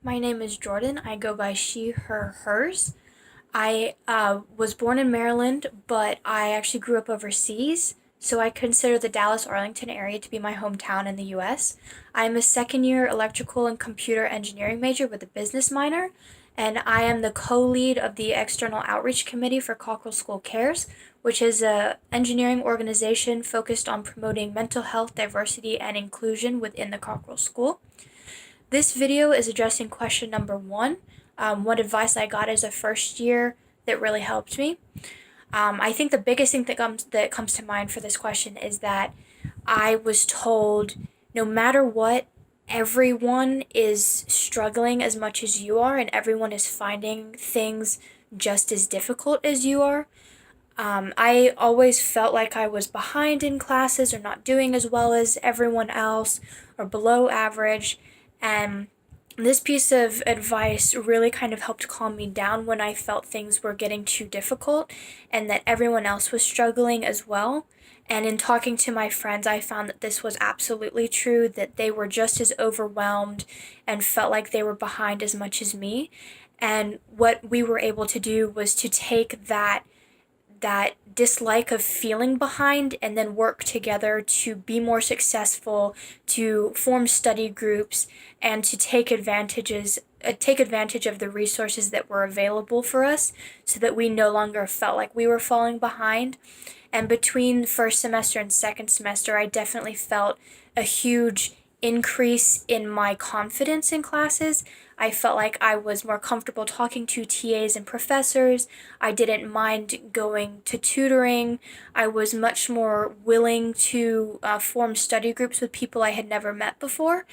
My name is Jordan. I go by she, her, hers. I was born in Maryland, but I actually grew up overseas, so I consider the Dallas Arlington area to be my hometown in the US. I'm a second year electrical and computer engineering major with a business minor, and I am the co lead of the External Outreach Committee for Cockrell School Cares, which is a engineering organization focused on promoting mental health, diversity, and inclusion within the Cockrell School. This video is addressing question number one, what advice I got as a first year that really helped me. I think the biggest thing that comes to mind for this question is that I was told no matter what, everyone is struggling as much as you are, and everyone is finding things just as difficult as you are. I always felt like I was behind in classes or not doing as well as everyone else or below average. And this piece of advice really kind of helped calm me down when I felt things were getting too difficult and that everyone else was struggling as well. And in talking to my friends, I found that this was absolutely true, that they were just as overwhelmed and felt like they were behind as much as me. And what we were able to do was to take that dislike of feeling behind and then work together to be more successful, to form study groups, and to take advantage of the resources that were available for us so that we no longer felt like we were falling behind. And between first semester and second semester, I definitely felt a huge increase in my confidence in classes. I felt like I was more comfortable talking to TAs and professors. I didn't mind going to tutoring. I was much more willing to form study groups with people I had never met before.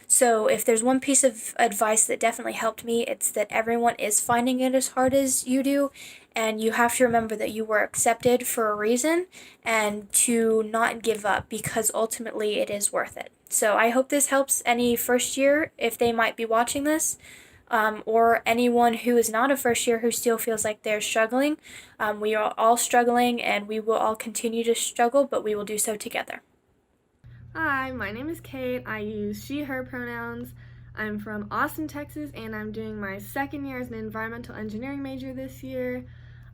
So, if there's one piece of advice that definitely helped me, it's that everyone is finding it as hard as you do, and you have to remember that you were accepted for a reason and to not give up because ultimately it is worth it. So, I hope this helps any first year if they might be watching this. Or anyone who is not a first year who still feels like they're struggling. We are all struggling and we will all continue to struggle, but we will do so together. Hi, my name is Kate. I use she, her pronouns. I'm from Austin, Texas, and I'm doing my second year as an environmental engineering major this year.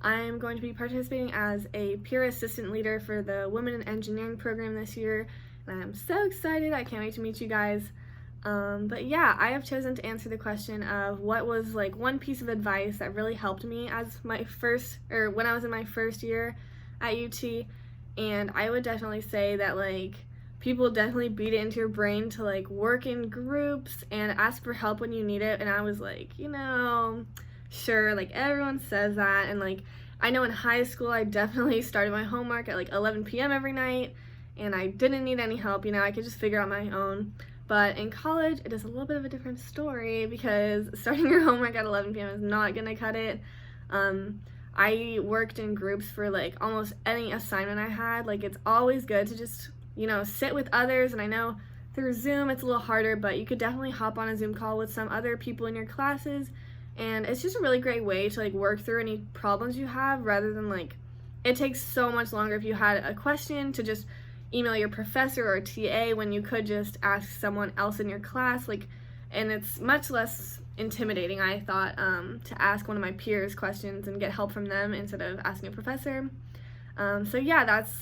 I'm going to be participating as a peer assistant leader for the Women in Engineering program this year, and I'm so excited. I can't wait to meet you guys. But yeah, I have chosen to answer the question of what was like one piece of advice that really helped me as my first, or when I was in my first year at UT, and I would definitely say that people definitely beat it into your brain to work in groups and ask for help when you need it. And I was like, sure, everyone says that. And I know in high school I definitely started my homework at 11 p.m. every night, and I didn't need any help. I could just figure out my own. But in college, it is a little bit of a different story because starting your homework at 11 p.m. is not gonna cut it. I worked in groups for almost any assignment I had. It's always good to just sit with others. And I know through Zoom it's a little harder, but you could definitely hop on a Zoom call with some other people in your classes, and it's just a really great way to work through any problems you have, rather than it takes so much longer if you had a question to just email your professor or TA when you could just ask someone else in your class. And it's much less intimidating, I thought, to ask one of my peers questions and get help from them instead of asking a professor. So yeah, that's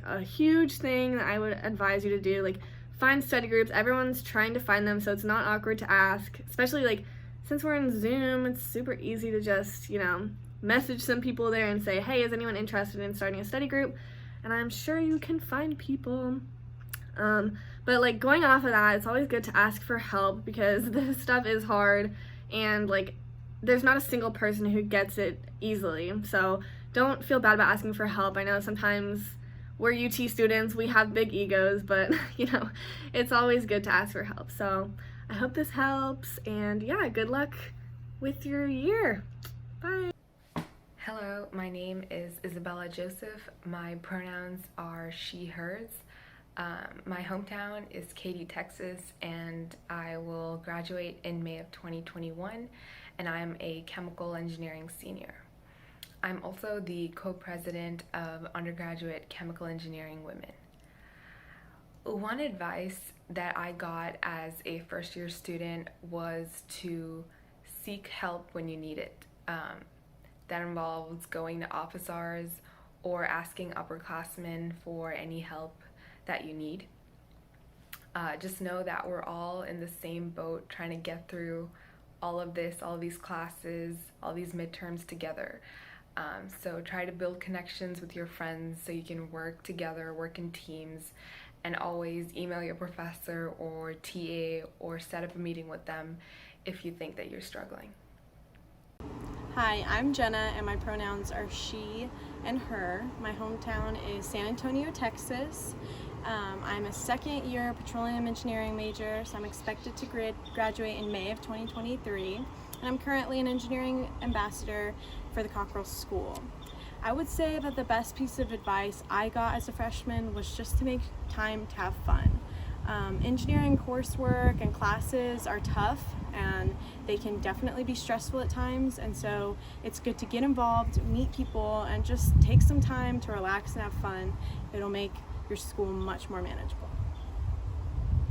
a huge thing that I would advise you to do. Find study groups. Everyone's trying to find them, so it's not awkward to ask. Especially since we're in Zoom, it's super easy to just message some people there and say, hey, is anyone interested in starting a study group? And I'm sure you can find people. But going off of that, it's always good to ask for help because this stuff is hard, and there's not a single person who gets it easily. So don't feel bad about asking for help. I know sometimes we're UT students, we have big egos, but it's always good to ask for help. So I hope this helps, and yeah, good luck with your year. Bye. Hello, my name is Isabella Joseph. My pronouns are she, hers. My hometown is Katy, Texas, and I will graduate in May of 2021, and I'm a chemical engineering senior. I'm also the co-president of Undergraduate Chemical Engineering Women. One advice that I got as a first year student was to seek help when you need it. That involves going to office hours or asking upperclassmen for any help that you need. Just know that we're all in the same boat trying to get through all of this, all of these classes, all these midterms together. So try to build connections with your friends so you can work together, work in teams, and always email your professor or TA or set up a meeting with them if you think that you're struggling. Hi, I'm Jenna and my pronouns are she and her. My hometown is San Antonio, Texas. I'm a second year petroleum engineering major, so I'm expected to graduate in May of 2023. And I'm currently an engineering ambassador for the Cockrell School. I would say that the best piece of advice I got as a freshman was just to make time to have fun. Engineering coursework and classes are tough and they can definitely be stressful at times, and so it's good to get involved, meet people, and just take some time to relax and have fun. It'll make your school much more manageable.